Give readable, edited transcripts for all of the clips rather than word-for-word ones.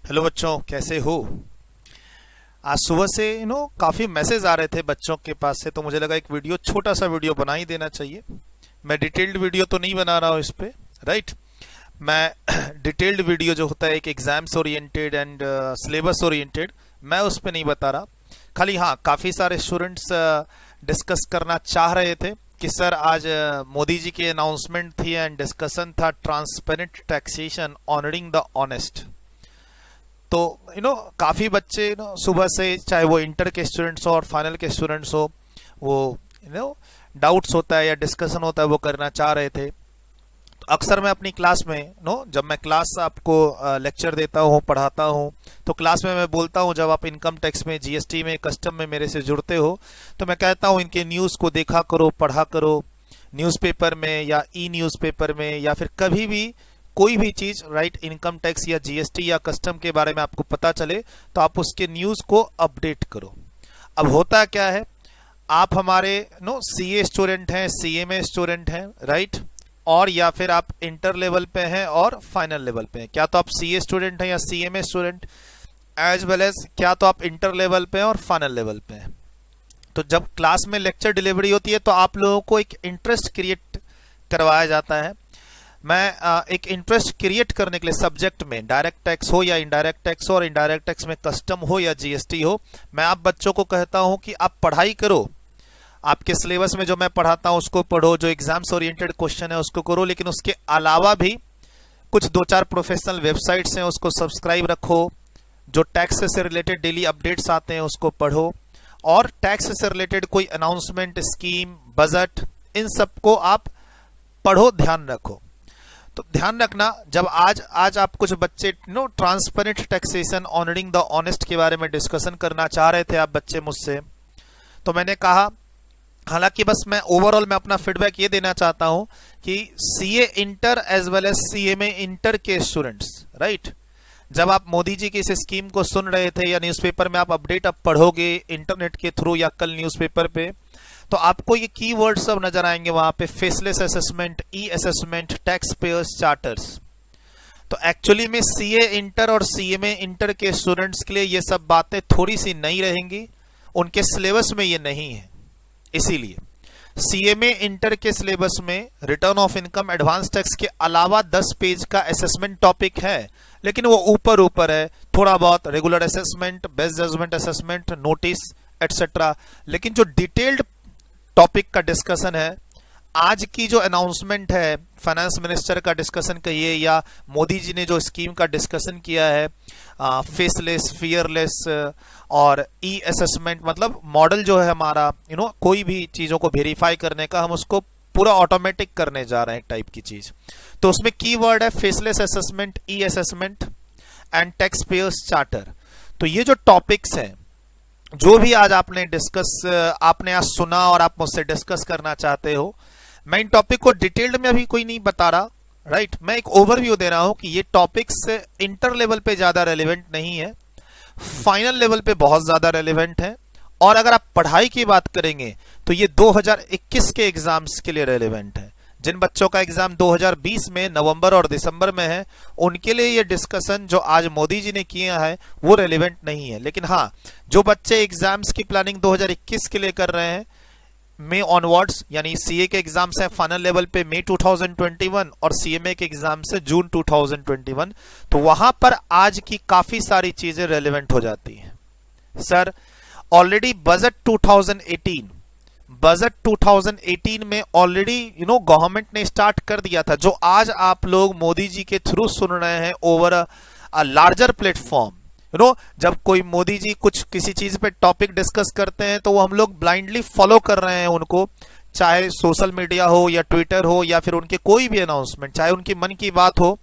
Hello बच्चों, कैसे हो। आज सुबह से काफ़ी मैसेज आ रहे थे बच्चों के पास से, तो मुझे लगा एक वीडियो, छोटा सा वीडियो बना ही देना चाहिए। मैं डिटेल्ड वीडियो तो नहीं बना रहा हूँ इस पे, राइट। मैं डिटेल्ड वीडियो जो होता है एक exams oriented and syllabus oriented, मैं उस पे नहीं बता रहा। खाली हाँ, काफ़ी सारे स्टूडेंट्स डिस्कस करना चाह रहे थे कि सर आज मोदी जी की अनाउंसमेंट थी एंड डिस्कशन था transparent taxation honouring the honest. तो काफ़ी बच्चे सुबह से, चाहे वो इंटर के स्टूडेंट्स हो और फाइनल के स्टूडेंट्स हो, वो डाउट्स होता है या डिस्कशन होता है वो करना चाह रहे थे। तो अक्सर मैं अपनी क्लास में जब मैं क्लास आपको लेक्चर देता हूँ, पढ़ाता हूँ, तो क्लास में मैं बोलता हूँ जब आप इनकम टैक्स में, जीएसटी में, कस्टम में मेरे से जुड़ते हो तो मैं कहता हूँ इनके न्यूज़ को देखा करो, पढ़ा करो, न्यूज़पेपर में या ई न्यूज़पेपर में, या फिर कभी भी कोई भी चीज, राइट, इनकम टैक्स या जीएसटी या कस्टम के बारे में आपको पता चले तो आप उसके न्यूज को अपडेट करो। अब होता क्या है, आप हमारे सीए स्टूडेंट हैं, सीएमए स्टूडेंट हैं, राइट, और या फिर आप इंटर लेवल पे हैं और फाइनल लेवल पे हैं। क्या तो आप सीए स्टूडेंट हैं या CMA student, as well as क्या तो आप इंटर लेवल पे हैं और फाइनल लेवल पे हैं। तो जब क्लास में लेक्चर डिलीवरी होती है तो आप लोगों को एक इंटरेस्ट क्रिएट करवाया जाता है। मैं एक इंटरेस्ट क्रिएट करने के लिए सब्जेक्ट में, डायरेक्ट टैक्स हो या इनडायरेक्ट टैक्स हो, और इनडायरेक्ट टैक्स में कस्टम हो या जीएसटी हो, मैं आप बच्चों को कहता हूं कि आप पढ़ाई करो, आपके सिलेबस में जो मैं पढ़ाता हूं उसको पढ़ो, जो एग्जाम्स ओरिएंटेड क्वेश्चन है उसको करो, लेकिन उसके अलावा भी कुछ 2-4 प्रोफेशनल वेबसाइट्स हैं उसको सब्सक्राइब रखो, जो टैक्स से रिलेटेड डेली अपडेट्स आते हैं उसको पढ़ो, और टैक्स से रिलेटेड कोई अनाउंसमेंट, स्कीम, बजट, इन सबको आप पढ़ो, ध्यान रखो। तो ध्यान रखना, जब आज आप कुछ बच्चे transparent taxation honouring the honest के बारे में डिस्कशन करना चाह रहे थे आप बच्चे मुझसे, तो मैंने कहा, हालांकि बस मैं ओवरऑल में अपना फीडबैक ये देना चाहता हूं कि CA inter as well as CMA inter के स्टूडेंट्स, राइट, जब आप मोदी जी की इस स्कीम को सुन रहे थे या न्यूज़पेपर में आप अपडेट अब पढ़ोगे इंटरनेट के थ्रू या कल न्यूज़पेपर पे, तो आपको ये कीवर्ड सब नजर आएंगे वहां पे, faceless assessment, e assessment, tax payers charters. तो एक्चुअली में सीए इंटर और सीएमए इंटर के स्टूडेंट्स के लिए ये सब बातें थोड़ी सी नई रहेंगी, उनके सिलेबस में ये नहीं है। इसीलिए सीएमए इंटर के सिलेबस में return of income, advance tax के अलावा 10 पेज का असेसमेंट टॉपिक है, लेकिन वो ऊपर ऊपर है, थोड़ा बहुत regular assessment, best judgement assessment, notice etcetera. लेकिन जो डिटेल्ड टॉपिक का डिस्कशन है, आज की जो अनाउंसमेंट है, फाइनेंस मिनिस्टर का डिस्कशन कहिए या मोदी जी ने जो स्कीम का डिस्कशन किया है, फेसलेस, फियरलेस और ई असेसमेंट, मतलब मॉडल जो है हमारा, कोई भी चीजों को वेरीफाई करने का, हम उसको पूरा ऑटोमेटिक करने जा रहे हैं, एक टाइप की चीज। तो उसमें कीवर्ड है faceless assessment, e assessment and tax payers charter. तो ये जो टॉपिक्स हैं, जो भी आज आपने आज सुना और आप मुझसे डिस्कस करना चाहते हो, मैं इन टॉपिक को डिटेल्ड में अभी कोई नहीं बता रहा, राइट। मैं एक ओवरव्यू दे रहा हूं कि ये टॉपिक्स इंटर लेवल पे ज्यादा रेलेवेंट नहीं है, फाइनल लेवल पे बहुत ज्यादा रेलेवेंट है, और अगर आप पढ़ाई की बात करेंगे तो ये 2021 के एग्जाम्स के लिए रेलेवेंट है। जिन बच्चों का एग्जाम 2020 में नवंबर और दिसंबर में है, उनके लिए ये डिस्कशन जो आज मोदी जी ने किया है वो रेलेवेंट नहीं है। लेकिन हाँ, जो बच्चे एग्जाम्स की प्लानिंग 2021 के लिए कर रहे हैं, मई ऑनवर्ड्स, यानी सीए के एग्जाम्स हैं फाइनल लेवल पे मई 2021 और सीएमए के एग्जाम्स है जून 2021, तो वहां पर आज की काफी सारी चीजें रेलेवेंट हो जाती हैं। सर ऑलरेडी बजट 2018 में ऑलरेडी गवर्नमेंट ने स्टार्ट कर दिया था, जो आज आप लोग मोदी जी के थ्रू सुन रहे हैं ओवर अ लार्जर प्लेटफॉर्म। जब कोई मोदी जी कुछ किसी चीज पे टॉपिक डिस्कस करते हैं तो वो हम लोग ब्लाइंडली फॉलो कर रहे हैं उनको, चाहे सोशल मीडिया हो या ट्विटर हो या फिर उनके कोई भी अनाउंसमेंट, चाहे उनकी मन की बात हो,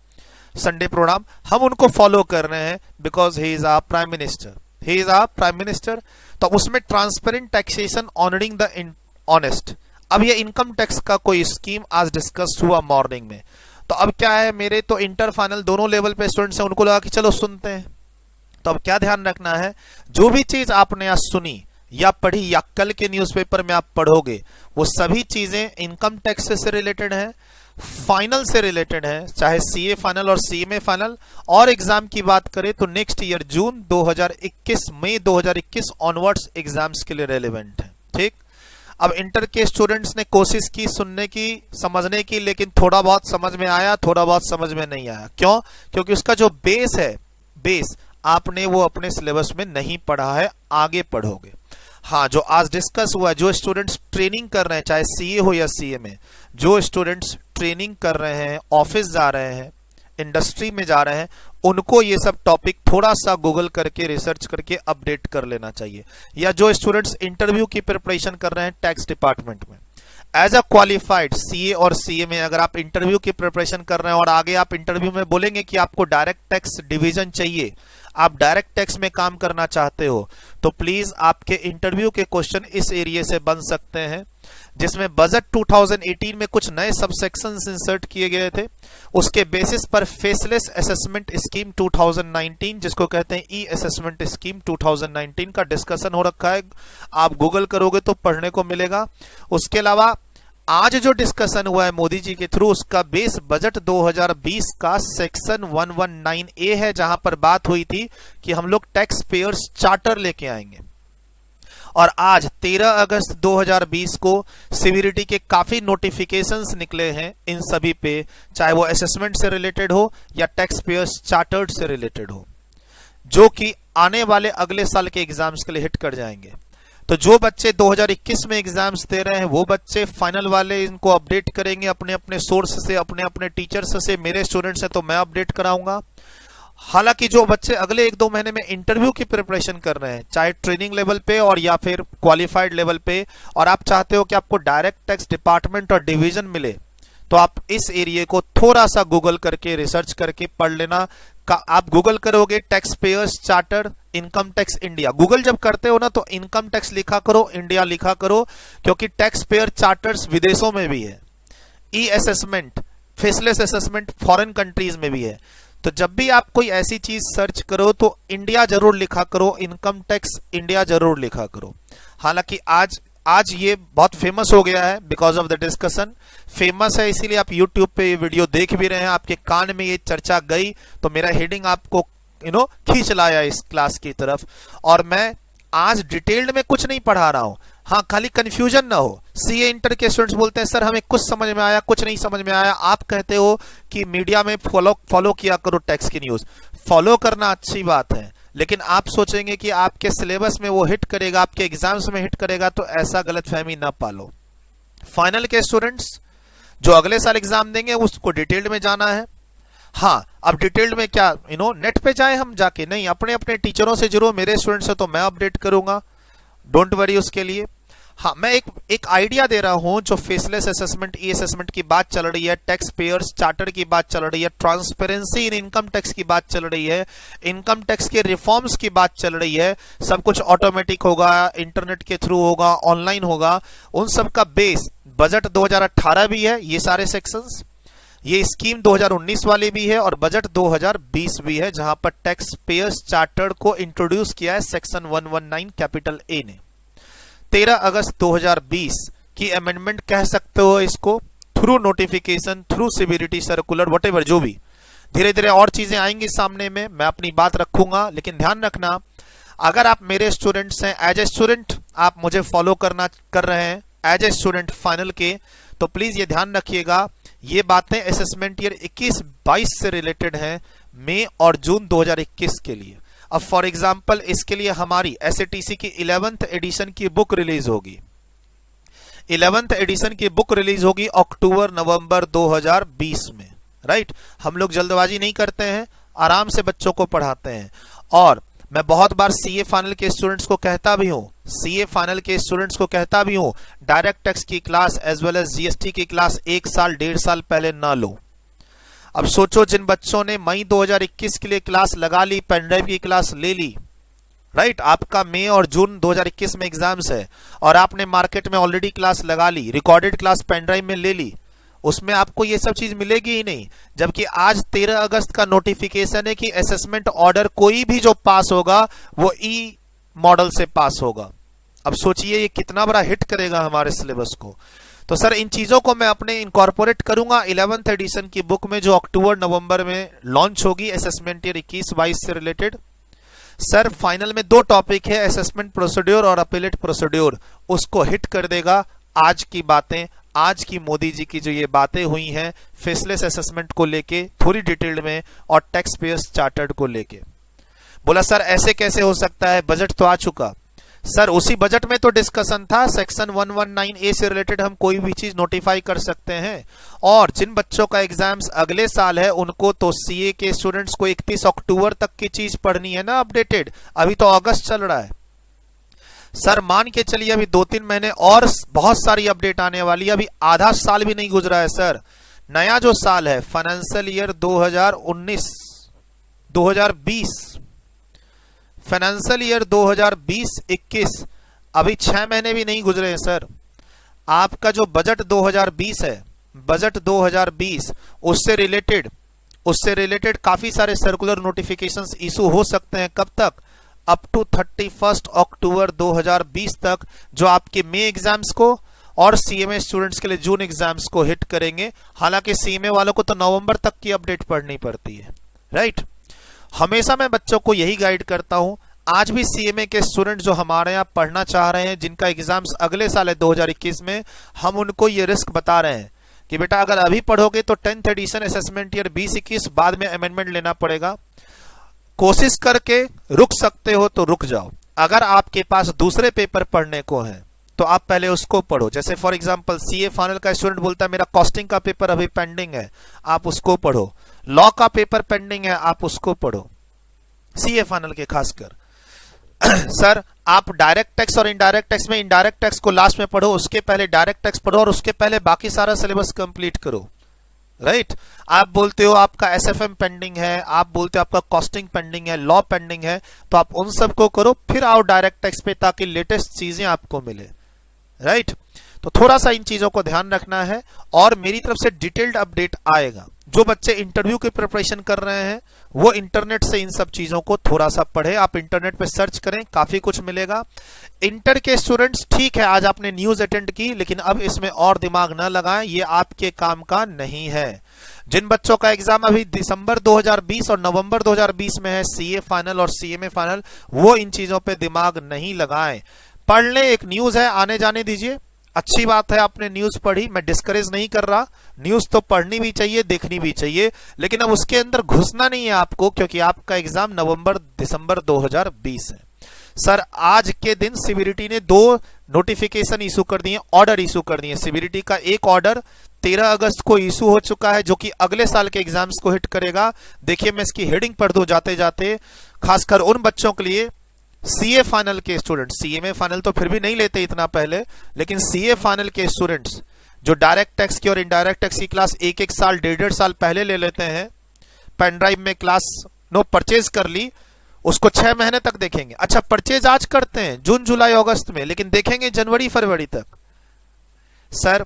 संडे प्रोग्राम, हम उनको फॉलो कर रहे हैं because he is our prime minister, he is our prime minister. तो उसमें transparent taxation honouring the honest, अब ये इनकम टैक्स का कोई स्कीम आज डिस्कस हुआ मॉर्निंग में, तो अब क्या है, मेरे तो इंटर फाइनल दोनों लेवल पे स्टूडेंट्स हैं, उनको लगा कि चलो सुनते हैं। तो अब क्या ध्यान रखना है, जो भी चीज आपने आज सुनी या पढ़ी या कल के न्यूज़पेपर में आप पढ़ोगे, वो सभी चीजें इनकम टैक्स से रिलेटेड है, फाइनल से रिलेटेड है, चाहे सीए फाइनल और सीएमए फाइनल। और एग्जाम की बात करें तो नेक्स्ट ईयर जून 2021, मई 2021 ऑनवर्ड्स एग्जाम्स के लिए रेलेवेंट है। ठीक, अब इंटर के स्टूडेंट्स ने कोशिश की सुनने की, समझने की, लेकिन थोड़ा बहुत समझ में आया, थोड़ा बहुत समझ में नहीं आया। क्यों? क्योंकि उसका जो बेस है, बेस आपने वो अपने सिलेबस में नहीं पढ़ा है, आगे पढ़ोगे। हाँ, जो आज डिस्कस हुआ है, जो स्टूडेंट्स ट्रेनिंग कर रहे हैं, चाहे सीए हो या सीएमए, जो स्टूडेंट्स ट्रेनिंग कर रहे हैं, ऑफिस जा रहे हैं, इंडस्ट्री में जा रहे हैं, उनको ये सब टॉपिक थोड़ा सा गूगल करके, रिसर्च करके अपडेट कर लेना चाहिए। या जो स्टूडेंट्स इंटरव्यू की प्रिपरेशन कर रहे हैं टैक्स डिपार्टमेंट में, एज अ क्वालिफाइड सीए और सीएमए, अगर आप इंटरव्यू की प्रिपरेशन कर रहे हैं और आगे आप इंटरव्यू में बोलेंगे कि आपको डायरेक्ट टैक्स डिवीजन चाहिए, आप डायरेक्ट टैक्स में काम करना चाहते हो, तो प्लीज आपके इंटरव्यू के क्वेश्चन इस एरिया से बन सकते हैं, जिसमें बजट 2018 में कुछ नए सबसेक्शंस इंसर्ट किए गए थे। उसके बेसिस पर फेसलेस असेसमेंट स्कीम 2019, जिसको कहते हैं ई असेसमेंट स्कीम 2019 का डिस्कशन हो रखा है। आप गूगल करोगे तो पढ़ने को मिलेगा। उसके अलावा आज जो डिस्कशन हुआ है मोदी जी के थ्रू, उसका बेस बजट 2020 का सेक्शन 119A है, जहां पर बात हुई थी कि हम लोग टैक्स पेयर्स चार्टर लेके आएंगे। और आज 13 अगस्त 2020 को सीवीआरटी के काफी नोटिफिकेशंस निकले हैं इन सभी पे, चाहे वो असेसमेंट से रिलेटेड हो या टैक्स पेयर्स चार्टर्ड से रिलेटेड हो, जो कि आने वाले अगले साल के एग्जाम्स के लिए हिट कर जाएंगे। तो जो बच्चे 2021 में एग्जाम्स दे रहे हैं, वो बच्चे फाइनल वाले इनको अपडेट करेंगे अपने अपने सोर्स से, अपने अपने टीचर्स से। मेरे स्टूडेंट्स हैं तो मैं अपडेट कराऊंगा। हालांकि जो बच्चे अगले 1-2 महीने में इंटरव्यू की प्रिपरेशन कर रहे हैं, चाहे ट्रेनिंग लेवल पे और या फिर क्वालिफाइड लेवल पे, और आप चाहते हो कि आपको डायरेक्ट टैक्स डिपार्टमेंट और डिवीजन मिले, तो आप इस एरिया को थोड़ा सा गूगल करके, रिसर्च करके पढ़ लेना। आप गूगल करोगे tax payers charter income tax India, Google जब करते हो ना तो इनकम टैक्स लिखा करो, इंडिया लिखा करो, क्योंकि टैक्स पेयर चार्टर्स विदेशों में भी है, e assessment, faceless assessment foreign countries में भी है। तो जब भी आप कोई ऐसी चीज सर्च करो तो इंडिया जरूर लिखा करो, इनकम टैक्स इंडिया जरूर लिखा करो। हालांकि आज ये बहुत फेमस हो गया है because of the discussion, famous है इसीलिए आप यूट्यूब पे ये वीडियो देख भी रहे हैं, आपके कान में ये चर्चा गई तो मेरा हेडिंग आपको खींच लाया इस क्लास की तरफ। और मैं आज डिटेल्ड में कुछ नहीं पढ़ा रहा हूं, हाँ खाली कंफ्यूजन ना हो। सीए इंटर के स्टूडेंट्स बोलते हैं सर हमें कुछ समझ में आया, कुछ नहीं समझ में आया। आप कहते हो कि मीडिया में फॉलो किया करो टैक्स की न्यूज, फॉलो करना अच्छी बात है, लेकिन आप सोचेंगे कि आपके सिलेबस में वो हिट करेगा, आपके एग्जाम्स में हिट करेगा, तो ऐसा गलतफहमी ना पालो। फाइनल के स्टूडेंट्स जो अगले साल एग्जाम देंगे उसको डिटेल्ड में जाना है। हाँ, अब डिटेल्ड में क्या नेट पे जाए हम जाके, नहीं, अपने अपने टीचरों से जरूर, मेरे स्टूडेंट्स से तो मैं अपडेट करूंगा, डोंट वरी उसके लिए। हाँ, मैं एक आइडिया दे रहा हूं, जो फेसलेस असेसमेंट, ई असेसमेंट की बात चल रही है, टैक्स पेयर्स चार्टर की बात चल रही है, ट्रांसपेरेंसी इन इनकम टैक्स की बात चल रही है, इनकम टैक्स के रिफॉर्म्स की बात चल रही है, सब कुछ ऑटोमेटिक होगा, इंटरनेट के थ्रू होगा, ऑनलाइन होगा, उन सब का बेस बजट 2018 भी है, ये सारे सेक्शंस, ये स्कीम 2019 वाली भी है, और बजट 2020 भी है, जहां पर टैक्स पेयर्स चार्टर को इंट्रोड्यूस किया है सेक्शन 119 कैपिटल ए ने। 13 अगस्त 2020 की अमेंडमेंट कह सकते हो इसको, through notification, through CBDT circular, whatever, जो भी। धीरे धीरे और चीजें आएंगी सामने में, मैं अपनी बात रखूंगा, लेकिन ध्यान रखना अगर आप मेरे स्टूडेंट्स हैं, एज ए स्टूडेंट आप मुझे फॉलो कर रहे हैं, एज ए स्टूडेंट फाइनल के, तो प्लीज ये ध्यान रखिएगा, ये बातें असेसमेंट ईयर 21-22 से रिलेटेड हैं, मई और जून 2021 के लिए। अब फॉर एग्जांपल इसके लिए हमारी एसएटीसी की 11th एडिशन की बुक रिलीज होगी, 11th एडिशन की बुक रिलीज होगी अक्टूबर-नवंबर 2020 में, राइट। हम लोग जल्दबाजी नहीं करते हैं, आराम से बच्चों को पढ़ाते हैं। और मैं बहुत बार सीए फाइनल के स्टूडेंट्स को कहता भी हूं, डायरेक्ट टैक्स की class as well as GST की क्लास 1-1.5 साल पहले ना लो। अब सोचो जिन बच्चों ने मई 2021 के लिए क्लास लगा ली, पेनड्राइव की क्लास ले ली, राइट, आपका मई और जून 2021 में एग्जाम्स है, और आपने मार्केट में ऑलरेडी क्लास लगा ली, रिकॉर्डेड क्लास पेनड्राइव में ले ली, उसमें आपको ये सब चीज मिलेगी ही नहीं। जबकि आज 13 अगस्त का नोटिफिकेशन है कि असेसमेंट ऑर्डर कोई भी जो पास होगा वो ई मॉडल से पास होगा। अब सोचिए ये कितना बड़ा हिट करेगा हमारे सिलेबस को। तो सर इन चीजों को मैं अपने इनकॉर्पोरेट करूंगा 11th एडिशन की बुक में, जो अक्टूबर नवंबर में लॉन्च होगी असेसमेंट ईयर 21-22 से रिलेटेड। सर फाइनल में 2 टॉपिक है, असेसमेंट प्रोसीड्योर और अपीलेट प्रोसीड्योर, उसको हिट कर देगा। आज की बातें, आज की मोदी जी की जो ये बातें हुई हैं फेसलेस असेसमेंट को लेके थोड़ी डिटेल्ड में, और टैक्स पेयर्स चार्टर्ड को लेके। बोला सर ऐसे कैसे हो सकता है, बजट तो आ चुका। सर उसी बजट में तो डिस्कशन था, सेक्शन 119A से रिलेटेड हम कोई भी चीज नोटिफाई कर सकते हैं। और जिन बच्चों का एग्जाम्स अगले साल है उनको तो सीए के स्टूडेंट्स को 31 अक्टूबर तक की चीज पढ़नी है ना अपडेटेड, अभी तो अगस्त चल रहा है। सर मान के चलिए अभी 2-3 महीने और बहुत सारी अपडेट आने वाली है, अभी आधा साल भी नहीं गुजरा है। सर नया जो साल है फाइनेंशियल ईयर 2019-2020, फाइनेंशियल ईयर 2020-21, अभी 6 महीने भी नहीं गुजरे हैं। सर आपका जो बजट 2020 है, बजट 2020, उससे रिलेटेड काफी सारे सर्कुलर नोटिफिकेशंस इशू हो सकते हैं। कब तक? अप टू 31 अक्टूबर 2020 तक, जो आपके मई एग्जाम्स को और सीएमए स्टूडेंट्स के लिए जून एग्जाम्स को हिट करेंगे। हालांकि सीएमए वालों को तो नवंबर तक की अपडेट पढ़नी पड़ती है, राइट। हमेशा मैं बच्चों को यही गाइड करता हूं। आज भी सीएमए के स्टूडेंट जो हमारे यहाँ पढ़ना चाह रहे हैं, जिनका एग्जाम्स अगले साल है 2021 में, हम उनको ये रिस्क बता रहे हैं कि बेटा अगर अभी पढ़ोगे तो 10th एडिशन असेसमेंट ईयर 2021 बाद में अमेंडमेंट लेना पड़ेगा। कोशिश करके रुक सकते हो तो रुक जाओ। अगर आपके पास दूसरे पेपर पढ़ने को है तो आप पहले उसको पढ़ो। जैसे फॉर एग्जांपल सीए फाइनल का स्टूडेंट बोलता है मेरा कॉस्टिंग का पेपर अभी पेंडिंग है, आप उसको पढ़ो। लॉ का पेपर पेंडिंग है, आप उसको पढ़ो, सीए फाइनल के खासकर। सर आप डायरेक्ट टैक्स और इनडायरेक्ट टैक्स में इनडायरेक्ट टैक्स को लास्ट में पढ़ो, उसके पहले डायरेक्ट टैक्स पढ़ो और उसके पहले बाकी सारा सिलेबस कंप्लीट करो, राइट। आप बोलते हो आपका एसएफएम पेंडिंग है, आप बोलते हो आपका कॉस्टिंग पेंडिंग है, लॉ पेंडिंग है, तो आप उन सबको करो, फिर आओ डायरेक्ट टैक्स पे, ताकि लेटेस्ट चीजें आपको मिले, राइट। तो थोड़ा सा इन चीजों को ध्यान रखना है। और मेरी तरफ से डिटेल्ड अपडेट आएगा। जो बच्चे इंटरव्यू की प्रिपरेशन कर रहे हैं वो इंटरनेट से इन सब चीजों को थोड़ा सा पढ़े। आप इंटरनेट पे सर्च करें, काफी कुछ मिलेगा। इंटर के स्टूडेंट्स, ठीक है आज आपने न्यूज अटेंड की, लेकिन अब इसमें और दिमाग न लगाएं, ये आपके काम का नहीं है। जिन बच्चों का एग्जाम अभी दिसंबर 2020 और नवंबर 2020 में है, सीए फाइनल और सीएमए फाइनल, वो इन चीजों पे दिमाग नहीं लगाएं। पढ़ ले, एक न्यूज है, आने जाने दीजिए। अच्छी बात है आपने न्यूज पढ़ी, मैं डिस्करेज नहीं कर रहा, न्यूज तो पढ़नी भी चाहिए, देखनी भी चाहिए, लेकिन अब उसके अंदर घुसना नहीं है आपको, क्योंकि आपका एग्जाम नवंबर दिसंबर 2020 है। सर आज के दिन सीबीडीटी ने 2 नोटिफिकेशन इशू कर दिए, ऑर्डर इशू कर दिए। सीबीडीटी का एक ऑर्डर 13 अगस्त को इशू हो चुका है, जो कि अगले साल के एग्जाम्स को हिट करेगा। देखिए मैं इसकी हेडिंग पढ़ दूं जाते जाते, खासकर उन बच्चों के लिए सीए फाइनल के स्टूडेंट, सीएमए फाइनल तो फिर भी नहीं लेते इतना पहले, लेकिन सीए फाइनल के स्टूडेंट्स जो डायरेक्ट टैक्स की और इनडायरेक्ट टैक्स की क्लास 1-1 साल 1.5 साल पहले ले लेते हैं, पेन ड्राइव में क्लास परचेज कर ली, उसको 6 महीने तक देखेंगे। अच्छा परचेज आज करते हैं जून जुलाई अगस्त में, लेकिन देखेंगे जनवरी फरवरी तक। सर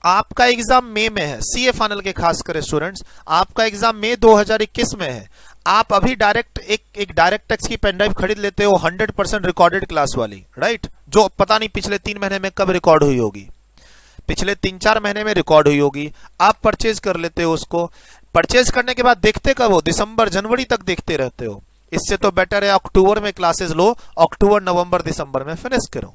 आपका एग्जाम मई में है, सीए फाइनल के खास कर स्टूडेंट्स, आपका एग्जाम मई 2021 में है। आप अभी डायरेक्ट एक डायरेक्ट टैक्स की पेन ड्राइव खरीद लेते हो 100% रिकॉर्डेड क्लास वाली, राइट, जो पता नहीं पिछले 3 महीने में कब रिकॉर्ड हुई होगी, पिछले 3-4 महीने में रिकॉर्ड हुई होगी। आप परचेज कर लेते हो उसको, परचेज करने के बाद देखते कब हो, दिसंबर जनवरी तक देखते रहते हो। इससे तो बेटर है अक्टूबर में क्लासेस लो, अक्टूबर नवंबर दिसंबर में फिनिश करो।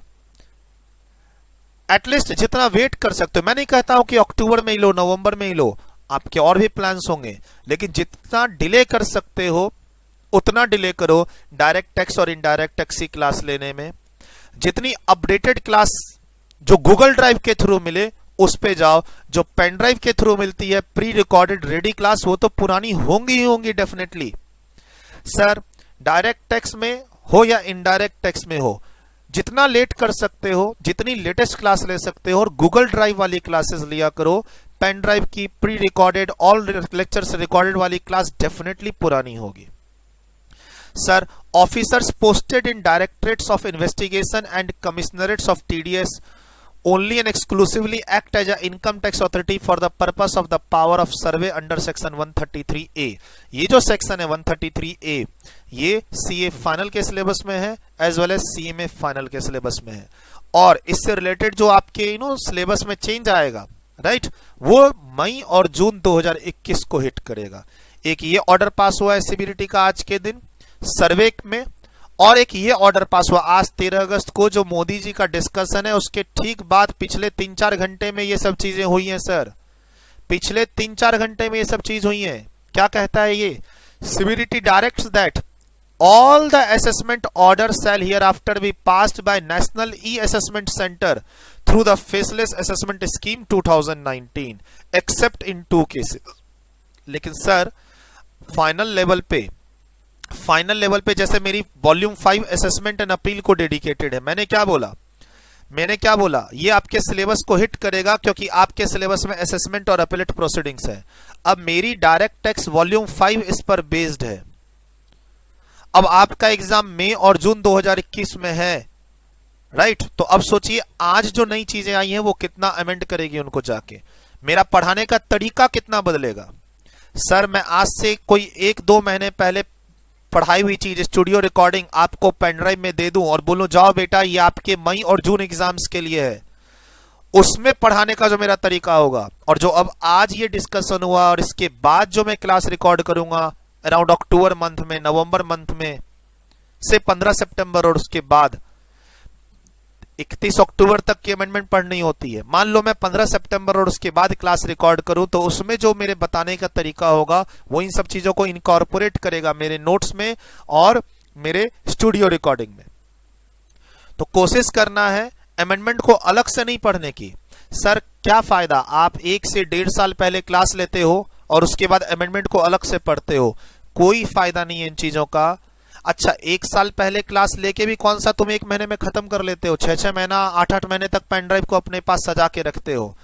एटलीस्ट जितना वेट कर सकते हो, मैं नहीं कहता हूं कि अक्टूबर में ही लो, नवंबर में ही लो, आपके और भी प्लान्स होंगे, लेकिन जितना डिले कर सकते हो उतना डिले करो डायरेक्ट टैक्स और इनडायरेक्ट टैक्स की क्लास लेने में। जितनी अपडेटेड क्लास जो गूगल ड्राइव के थ्रू मिले उस पे जाओ, जो पेन ड्राइव के थ्रू मिलती है प्री रिकॉर्डेड रेडी क्लास, वो तो पुरानी होंगी ही होंगी डेफिनेटली। सर डायरेक्ट टैक्स में हो या इनडायरेक्ट टैक्स में हो, जितना लेट कर सकते हो, जितनी लेटेस्ट क्लास ले सकते हो, और गूगल ड्राइव वाली क्लासेस लिया करो। पेन ड्राइव की pre recorded all lectures recorded वाली क्लास डेफिनेटली पुरानी होगी। Sir officers posted in directorates of investigation and commissionerates of TDS only and exclusively act as a income tax authority for the purpose of the power of survey under section 133A। ये जो section है 133A, ये CA final के syllabus में है, as well as CMA final के syllabus में है। और इससे रिलेटेड जो आपके सिलेबस में चेंज आएगा, राइट, वो मई और जून 2021 को हिट करेगा। एक ये ऑर्डर पास हुआ है सीबीडीटी का आज के दिन सर्वे में, और एक ये ऑर्डर पास हुआ आज 13 अगस्त को, जो मोदी जी का डिस्कशन है उसके ठीक बाद पिछले 3-4 घंटे में ये सब चीजें हुई हैं सर। पिछले 3-4 घंटे में ये सब चीज हुई हैं। क्या कहता है ये? CBDT directs that all the assessment orders shall hereafter be passed by National E-Assessment Center through the Faceless Assessment Scheme 2019 except in 2 cases। लेकिन सर फाइनल लेवल पे जैसे मेरी वॉल्यूम 5 असेसमेंट एंड अपील को डेडिकेटेड है, मैंने क्या बोला ये आपके सिलेबस को हिट करेगा क्योंकि आपके सिलेबस में असेसमेंट और अपीलेट प्रोसीडिंग्स है। अब मेरी डायरेक्ट टैक्स वॉल्यूम 5 इस पर बेस्ड है। अब आपका एग्जाम मई और जून 2021 में है, राइट। तो अब सोचिए आज जो नई चीजें आई हैं वो कितना अमेंड करेगी उनको जाके, मेरा पढ़ाने का तरीका कितना बदलेगा। सर मैं आज से कोई 1-2 महीने पहले पढ़ाई हुई चीज स्टूडियो रिकॉर्डिंग आपको पेनड्राइव में दे दूं और बोलूं जाओ बेटा ये आपके मई और जून एग्जाम्स के लिए है, उसमें पढ़ाने का जो मेरा तरीका होगा, और जो अब आज ये डिस्कशन हुआ और इसके बाद जो मैं क्लास रिकॉर्ड करूंगा अराउंड अक्टूबर मंथ में, नवंबर मंथ में से 15 सितंबर और उसके बाद 31 अक्टूबर तक की अमेंडमेंट पढ़नी होती है। मान लो मैं 15 सितंबर और उसके बाद क्लास रिकॉर्ड करूं तो उसमें जो मेरे बताने का तरीका होगा वो इन सब चीजों को इनकॉर्पोरेट करेगा मेरे नोट्स में और मेरे स्टूडियो रिकॉर्डिंग में। तो कोशिश करना है अमेंडमेंट को अलग से नहीं पढ़ने की। सर क्या फायदा, आप 1 से 1.5 साल पहले क्लास लेते हो और उसके बाद अमेंडमेंट को अलग से पढ़ते हो, कोई फायदा नहीं है इन चीजों का। अच्छा 1 साल पहले क्लास लेके भी कौन सा तुम 1 महीने में खत्म कर लेते हो, 6-6 महीना 8-8 महीने तक पेन ड्राइव को अपने पास सजा के रखते हो।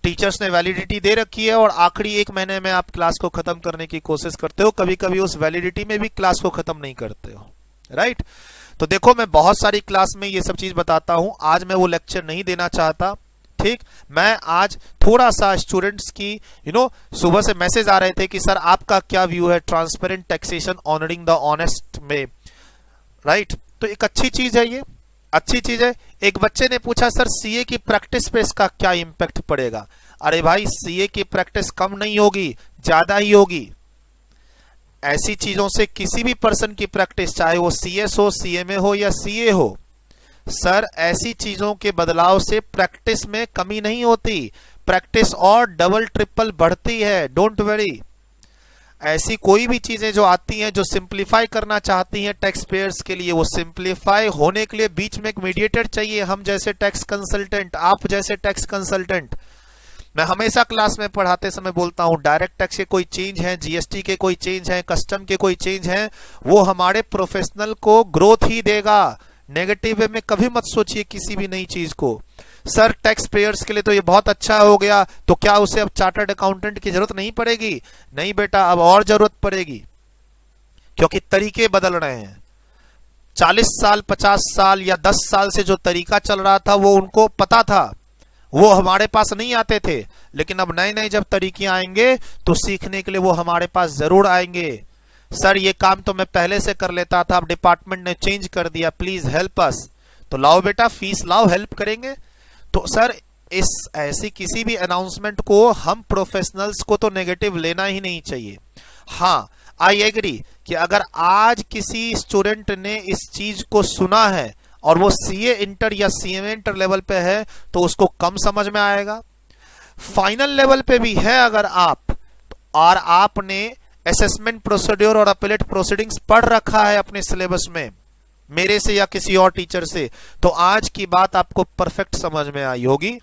टीचर्स ने वैलिडिटी दे रखी है और आखिरी 1 महीने में आप क्लास को खत्म करने की कोशिश करते हो, कभी कभी उस वैलिडिटी में भी क्लास को खत्म नहीं करते हो, राइट। तो देखो मैं बहुत सारी क्लास में ये सब चीज बताता हूं, आज मैं वो लेक्चर नहीं देना चाहता, ठीक। मैं आज थोड़ा सा स्टूडेंट्स की सुबह से मैसेज आ रहे थे कि सर आपका क्या व्यू है transparent taxation honouring the honest में, राइट। तो एक अच्छी चीज है, ये अच्छी चीज है। एक बच्चे ने पूछा सर सीए की प्रैक्टिस पे इसका क्या इंपैक्ट पड़ेगा। अरे भाई सीए की प्रैक्टिस कम नहीं होगी, ज्यादा ही होगी। ऐसी चीजों से किसी भी पर्सन की प्रैक्टिस, चाहे वो सीएस हो, सीएमए हो या सीए हो, सर ऐसी चीजों के बदलाव से प्रैक्टिस में कमी नहीं होती, प्रैक्टिस और डबल ट्रिपल बढ़ती है, डोंट वरी। ऐसी कोई भी चीजें जो आती हैं जो सिंप्लीफाई करना चाहती हैं टैक्स पेयर्स के लिए, वो सिंप्लीफाई होने के लिए बीच में एक मीडिएटर चाहिए, हम जैसे टैक्स कंसल्टेंट, आप जैसे टैक्स कंसल्टेंट। मैं हमेशा क्लास में पढ़ाते समय बोलता हूं डायरेक्ट टैक्स के कोई चेंज है, जीएसटी के कोई चेंज है, कस्टम के कोई चेंज है, वो हमारे प्रोफेशनल को ग्रोथ ही देगा। नेगेटिव वे में कभी मत सोचिए किसी भी नई चीज को। सर टैक्स पेयर्स के लिए तो ये बहुत अच्छा हो गया, तो क्या उसे अब चार्टर्ड अकाउंटेंट की जरूरत नहीं पड़ेगी? नहीं बेटा, अब और जरूरत पड़ेगी, क्योंकि तरीके बदल रहे हैं। 40 साल 50 साल या 10 साल से जो तरीका चल रहा था वो उनको पता था, वो हमारे पास नहीं आते थे, लेकिन अब नए नए जब तरीके आएंगे तो सीखने के लिए वो हमारे पास जरूर आएंगे। सर ये काम तो मैं पहले से कर लेता था, अब डिपार्टमेंट ने चेंज कर दिया, प्लीज हेल्प अस। तो लाओ बेटा फीस लाओ, हेल्प करेंगे। तो सर इस ऐसी किसी भी अनाउंसमेंट को हम प्रोफेशनल्स को तो नेगेटिव लेना ही नहीं चाहिए। हाँ आई एग्री कि अगर आज किसी स्टूडेंट ने इस चीज को सुना है और वो सीए इंटर या सीएमए इंटर लेवल पे है तो उसको कम समझ में आएगा। फाइनल लेवल पे भी है अगर आप और आपने असेसमेंट प्रोसीड्योर और अपीलेट प्रोसीडिंग्स पढ़ रखा है अपने सिलेबस में मेरे से या किसी और टीचर से, तो आज की बात आपको परफेक्ट समझ में आई होगी।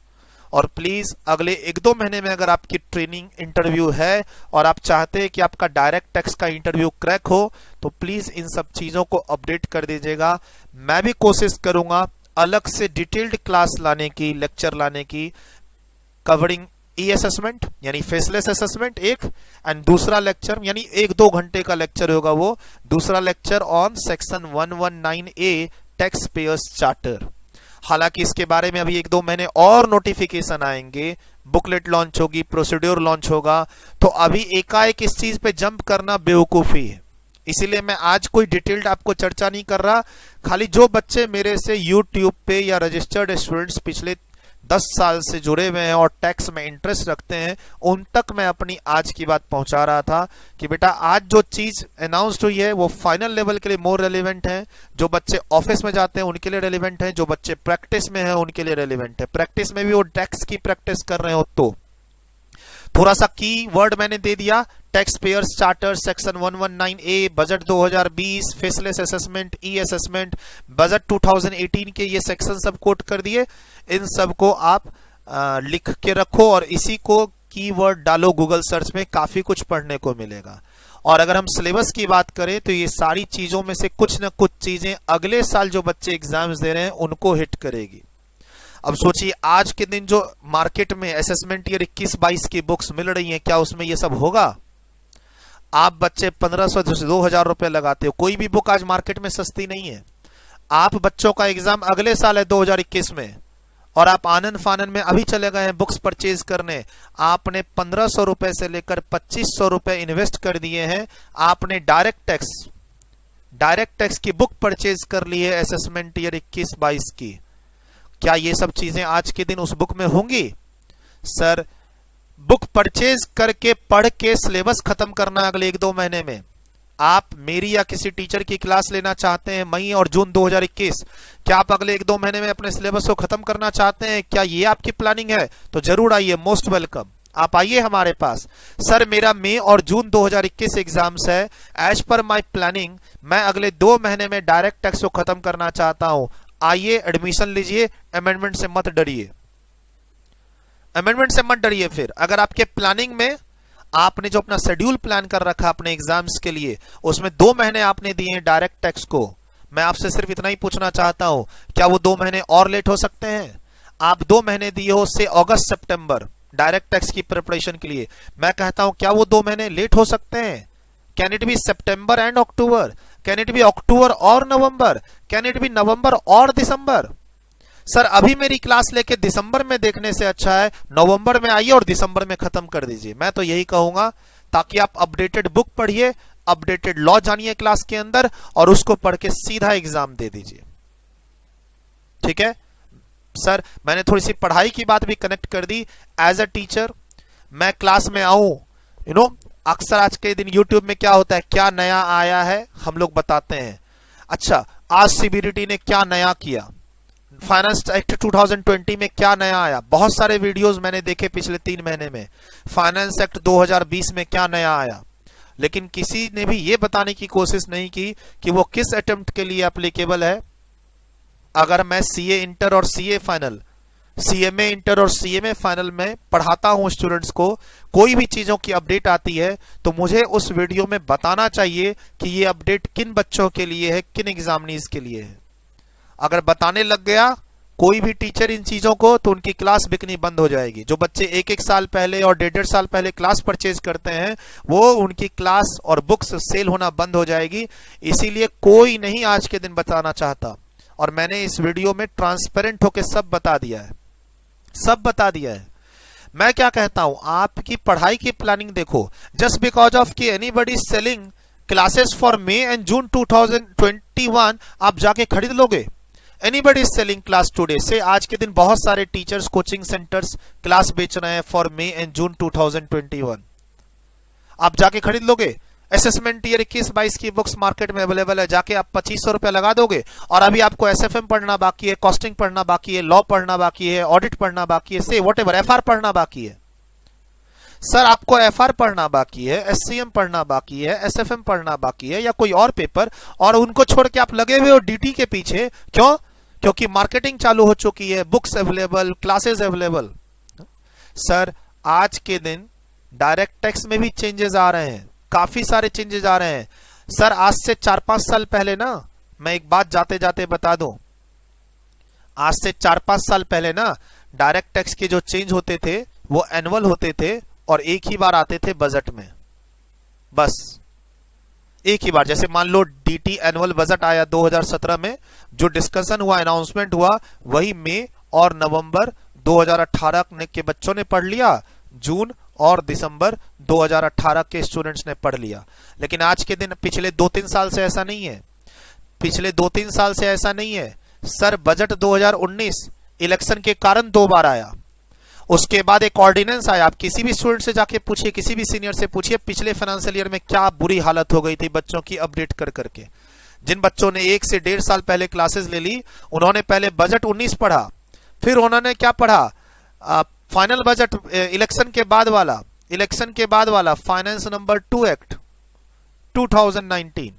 और प्लीज अगले 1-2 महीने में अगर आपकी ट्रेनिंग इंटरव्यू है और आप चाहते हैं कि आपका डायरेक्ट टैक्स का इंटरव्यू क्रैक हो, तो प्लीज इन सब चीजों को अपडेट कर दीजिएगा। मैं भी कोशिश करूंगा अलग से डिटेल्ड क्लास लाने की, लेक्चर लाने की, कवरिंग ई असेसमेंट यानी फेसलेस असेसमेंट एक, एंड दूसरा लेक्चर यानी 1-2 घंटे का लेक्चर होगा, वो दूसरा lecture on section 119A tax payers charter. हालांकि इसके बारे में अभी 1-2 महीने और नोटिफिकेशन आएंगे, बुकलेट लॉन्च होगी, प्रोसीड्योर लॉन्च होगा, तो अभी एकाएक इस चीज पे जंप करना बेवकूफी है। इसीलिए मैं आज कोई डिटेल्ड आपको चर्चा नहीं कर रहा। खाली जो बच्चे मेरे से YouTube पे या रजिस्टर्ड स्टूडेंट्स पिछले 10 साल से जुड़े हुए हैं और टैक्स में इंटरेस्ट रखते हैं, उन तक मैं अपनी आज की बात पहुंचा रहा था कि बेटा आज जो चीज अनाउंस्ड हुई है वो फाइनल लेवल के लिए मोर रेलिवेंट है। जो बच्चे ऑफिस में जाते हैं उनके लिए रेलिवेंट है, जो बच्चे प्रैक्टिस में हैं उनके लिए रेलिवेंट है। प्रैक्टिस में भी वो टैक्स की प्रैक्टिस कर रहे हो तो थोड़ा सा की वर्ड मैंने दे दिया, tax payers charter section 119A, budget 2020, faceless assessment, e assessment, budget 2018 के ये सेक्शन सब कोट कर दिए। इन सब को आप लिख के रखो और इसी को कीवर्ड डालो गूगल सर्च में, काफी कुछ पढ़ने को मिलेगा। और अगर हम सिलेबस की बात करें तो ये सारी चीजों में से कुछ न कुछ चीजें अगले साल जो बच्चे एग्जाम्स दे रहे हैं उनको हिट करेगी। अब सोचिए आज के दिन जो मार्केट में असेसमेंट ईयर 21-22 की बुक्स मिल रही हैं, क्या उसमें ये सब होगा? आप बच्चे 1500 से 2000 रुपए लगाते हो, कोई भी बुक आज मार्केट में सस्ती नहीं है। आप बच्चों का एग्जाम अगले साल है 2021 में और आप आनंद फानन में अभी चले गए हैं बुक्स परचेज करने। आपने 1500 रुपए से लेकर 2500 रुपए इन्वेस्ट कर दिए हैं। आपने डायरेक्ट टैक्स की बुक परचेज कर ली है असेसमेंट ईयर 21-22 की। क्या ये सब चीजें आज के दिन उस बुक में होंगी? सर, बुक परचेज करके पढ़ के सिलेबस खत्म करना अगले 1-2 महीने में। आप मेरी या किसी टीचर की क्लास लेना चाहते हैं मई और जून 2021, क्या आप अगले 1-2 महीने में अपने सिलेबस को खत्म करना चाहते हैं? क्या ये आपकी प्लानिंग है? तो जरूर आइए, मोस्ट वेलकम। आप आइए हमारे पास। सर, मेरा मई और जून 2021 एग्जाम्स है, एज पर माई प्लानिंग मैं अगले 2 महीने में डायरेक्ट टैक्स को खत्म करना चाहता हूं। आइए, एडमिशन लीजिए, अमेंडमेंट से मत डरिए, अमेंडमेंट से मत डरिए। फिर अगर आपके प्लानिंग में आपने जो अपना शेड्यूल प्लान कर रखा अपने एग्जाम्स के लिए, उसमें 2 महीने आपने दिए हैं डायरेक्ट टैक्स को, मैं आपसे सिर्फ इतना ही पूछना चाहता हूं, क्या वो 2 महीने और लेट हो सकते हैं? आप 2 महीने दिए हो से अगस्त सितंबर डायरेक्ट टैक्स की प्रिपरेशन के लिए, मैं कहता हूं क्या वो 2 महीने लेट हो सकते हैं? Can it be September and October? Can it be October और November? Can it be November और दिसंबर? सर, अभी मेरी क्लास लेके दिसंबर में देखने से अच्छा है नवंबर में आइए और दिसंबर में खत्म कर दीजिए। मैं तो यही कहूंगा, ताकि आप अपडेटेड बुक पढ़िए, अपडेटेड लॉ जानिए क्लास के अंदर और उसको पढ़ के सीधा एग्जाम दे दीजिए। ठीक है सर, मैंने थोड़ी सी पढ़ाई की बात भी कनेक्ट कर दी। एज अ टीचर मैं क्लास में आऊं, अक्सर आज के दिन यूट्यूब में क्या होता है, क्या नया आया है हम लोग बताते हैं। अच्छा, आज सीबीडीटी ने क्या नया किया, फाइनेंस एक्ट 2020 में क्या नया आया, बहुत सारे वीडियोस मैंने देखे पिछले 3 महीने में। फाइनेंस एक्ट 2020 में क्या नया आया, लेकिन किसी ने भी ये बताने की कोशिश नहीं की कि वो किस अटेम्प्ट के लिए एप्लीकेबल है। अगर मैं सीए इंटर और सीए फाइनल, सीएमए इंटर और सीएमए फाइनल में पढ़ाता हूं स्टूडेंट्स को, कोई भी चीजों की अपडेट आती है तो मुझे उस वीडियो में बताना चाहिए कि ये अपडेट किन बच्चों के लिए है, किन एग्जामिनीज के लिए है। अगर बताने लग गया कोई भी टीचर इन चीजों को, तो उनकी क्लास बिकनी बंद हो जाएगी। जो बच्चे 1-1 साल पहले और 1.5 साल पहले क्लास परचेज करते हैं, वो उनकी क्लास और बुक्स सेल होना बंद हो जाएगी। इसीलिए कोई नहीं आज के दिन बताना चाहता, और मैंने इस वीडियो में ट्रांसपेरेंट होकर सब बता दिया है, सब बता दिया है। मैं क्या कहता हूं, आपकी पढ़ाई की प्लानिंग देखो। जस्ट बिकॉज ऑफ कि anybody selling classes for May and June 2021 आप जाके खरीद लोगे? Anybody is selling class today से? आज के दिन बहुत सारे टीचर्स, कोचिंग सेंटर्स क्लास बेच रहे हैं फॉर मई एंड जून 2021। आप जाके खरीद लोगे? असेसमेंट ईयर 21-22 की बुक्स मार्केट में अवेलेबल है, जाके आप 2500 रुपए लगा दोगे और अभी आपको एसएफएम पढ़ना बाकी है, कॉस्टिंग पढ़ना बाकी है, लॉ पढ़ना बाकी है, ऑडिट पढ़ना बाकी है, से व्हाटएवर, एफआर पढ़ना बाकी है। सर, आपको एफआर पढ़ना बाकी है, एससीएम पढ़ना बाकी है, एसएफएम पढ़ना बाकी है, या कोई और पेपर, और उनको छोड़ के आप लगे हुए हो डीटी के पीछे। क्यों? क्योंकि मार्केटिंग चालू हो चुकी है, books available, classes available. Sir, आज के दिन डायरेक्ट टैक्स में भी चेंजेस आ रहे हैं, काफी सारे चेंजेस आ रहे हैं। सर, आज से 4-5 साल पहले ना, मैं एक बात जाते जाते बता दूं, आज से 4-5 साल पहले ना डायरेक्ट टैक्स के जो चेंज होते थे वो एनुअल होते थे और एक ही बार आते थे बजट में, बस एक ही बार। जैसे मान लो डीटी एनुअल बजट आया 2017 में, जो डिस्कशन हुआ, अनाउंसमेंट हुआ, वही मई और नवंबर 2018 के बच्चों ने पढ़ लिया, जून और दिसंबर 2018 के स्टूडेंट्स ने पढ़ लिया। लेकिन आज के दिन पिछले 2-3 साल से ऐसा नहीं है, पिछले 2-3 साल से ऐसा नहीं है सर। बजट 2019 इलेक्शन के कारण 2 बार आया, उसके बाद एक ऑर्डिनेंस आया। आप किसी भी स्टूडेंट से जाके पूछिए, किसी भी सीनियर से पूछिए, पिछले फाइनेंशियल ईयर में क्या बुरी हालत हो गई थी बच्चों की अपडेट कर करके। जिन बच्चों ने 1 से 1.5 साल पहले क्लासेस ले ली, उन्होंने पहले बजट 19 पढ़ा, फिर उन्होंने क्या पढ़ा, फाइनल बजट इलेक्शन के बाद वाला फाइनेंस नंबर 2 एक्ट 2019।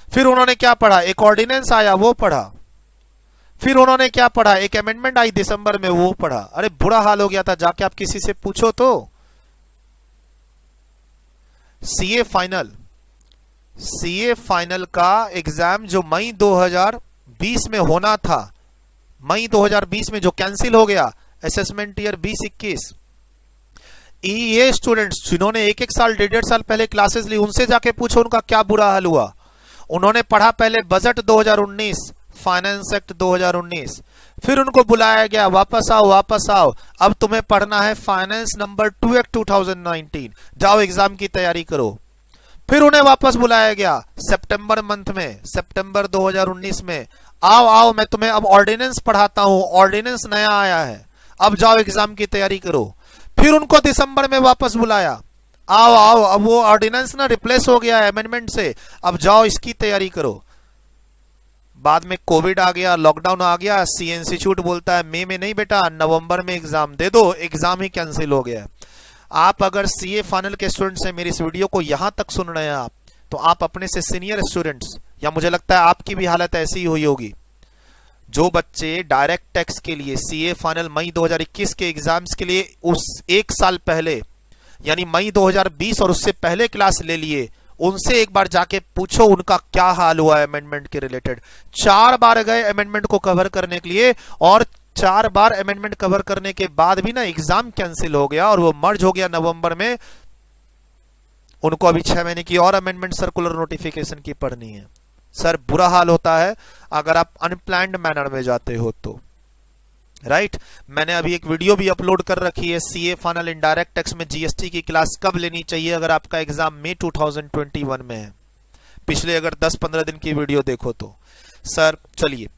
फिर उन्होंने क्या पढ़ा, एक ऑर्डिनेंस आया वो पढ़ा, फिर उन्होंने क्या पढ़ा, एक अमेंडमेंट आई दिसंबर में वो पढ़ा। अरे बुरा हाल हो गया था, जाके आप किसी से पूछो तो। सीए फाइनल का एग्जाम जो मई 2020 में होना था, मई 2020 में जो कैंसिल हो गया, असेसमेंट ईयर 2021, ये स्टूडेंट्स जिन्होंने 1-1 साल 1.5 साल पहले क्लासेस ली, उनसे जाके पूछो उनका क्या बुरा हाल हुआ। उन्होंने पढ़ा पहले बजट 2019, फाइनेंस एक्ट 2019, फिर उनको बुलाया गया, वापस आओ, अब तुम्हें पढ़ना है फाइनेंस नंबर 2 एक्ट 2019, जाओ एग्जाम की तैयारी करो। फिर उन्हें वापस बुलाया गया सितंबर मंथ में, सितंबर 2019 में, आओ मैं तुम्हें अब ऑर्डिनेंस पढ़ाता हूं, ऑर्डिनेंस नया आया है, अब जाओ एग्जाम की तैयारी करो। फिर उनको दिसंबर में वापस बुलाया, आओ अब वो ऑर्डिनेंस ना रिप्लेस हो गया है अमेंडमेंट से, अब जाओ इसकी तैयारी करो। बाद में कोविड आ गया, लॉकडाउन आ गया, सी इंस्टीट्यूट बोलता है मई में नहीं बेटा, नवंबर में एग्जाम दे दो, एग्जाम ही कैंसिल हो गया। आप अगर सीए फाइनल के स्टूडेंट्स हैं, मेरी इस वीडियो को यहां तक सुन रहे हैं आप, तो आप अपने से सीनियर स्टूडेंट्स, या मुझे लगता है आपकी भी हालत ऐसी ही हुई होगी, जो बच्चे डायरेक्ट टैक्स के लिए सीए फाइनल मई 2021 के एग्जाम्स के लिए उस 1 साल पहले यानी मई 2020 और उससे पहले क्लास ले लिए, उनसे एक बार जाके पूछो उनका क्या हाल हुआ है अमेंडमेंट के रिलेटेड। 4 बार गए अमेंडमेंट को कवर करने के लिए, और 4 बार अमेंडमेंट कवर करने के बाद भी ना एग्जाम कैंसिल हो गया और वो मर्ज हो गया नवंबर में। उनको अभी 6 महीने की और अमेंडमेंट सर्कुलर नोटिफिकेशन की पढ़नी है। सर बुरा हाल होता है अगर आप अनप्लान्ड मैनर में जाते हो तो, राइट। मैंने अभी एक वीडियो भी अपलोड कर रखी है, सीए फाइनल इनडायरेक्ट टैक्स में जीएसटी की क्लास कब लेनी चाहिए अगर आपका एग्जाम मई 2021 में है। पिछले अगर 10-15 दिन की वीडियो देखो तो। सर चलिए,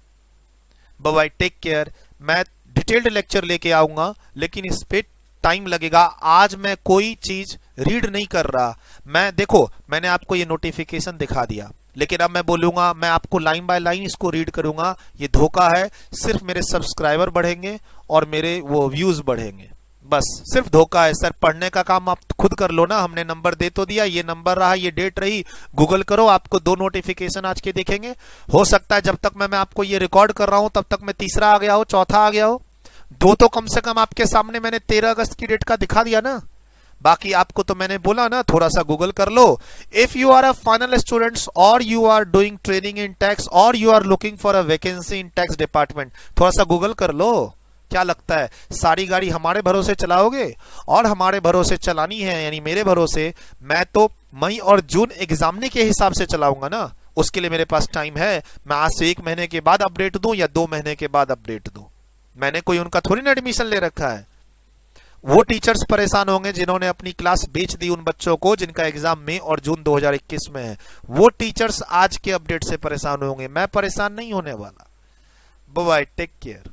बाय बाय, टेक केयर। मैं डिटेल्ड लेक्चर लेके आऊंगा, लेकिन इस पे टाइम लगेगा। आज मैं कोई चीज रीड नहीं कर रहा। मैंने आपको ये नोटिफिकेशन दिखा दिया, लेकिन अब मैं बोलूंगा, मैं आपको लाइन बाय लाइन इसको रीड करूंगा, ये धोखा है। सिर्फ मेरे सब्सक्राइबर बढ़ेंगे और मेरे वो व्यूज बढ़ेंगे, बस सिर्फ धोखा है। सर पढ़ने का काम आप खुद कर लो ना, हमने नंबर दे तो दिया, ये नंबर रहा, ये डेट रही, गूगल करो, आपको 2 नोटिफिकेशन आज के दिखेंगे। हो सकता है जब तक मैं आपको ये रिकॉर्ड कर रहा हूं तब तक मैं तीसरा आ गया हो, चौथा आ गया हो। 2 तो कम से कम आपके सामने मैंने 13 अगस्त की डेट का दिखा दिया ना। बाकी आपको तो मैंने बोला ना, थोड़ा सा गूगल कर लो। If you are a final students और you are doing training in tax और you are looking for a vacancy in tax department, थोड़ा सा गूगल कर लो। क्या लगता है सारी गाड़ी हमारे भरोसे चलाओगे? और हमारे भरोसे चलानी है, यानी मेरे भरोसे, मैं तो मई और जून एग्जामने के हिसाब से चलाऊंगा ना, उसके लिए मेरे पास टाइम है। मैं आज से 1 महीने के बाद अपडेट दूं या 2 महीने के बाद अपडेट दूं, मैंने कोई उनका थोड़ी ना एडमिशन ले रखा है। वो टीचर्स परेशान होंगे जिन्होंने अपनी क्लास बेच दी उन बच्चों को जिनका एग्जाम मई और जून 2021 में है। वो टीचर्स आज के अपडेट से परेशान होंगे, मैं परेशान नहीं होने वाला। Bye bye, take care.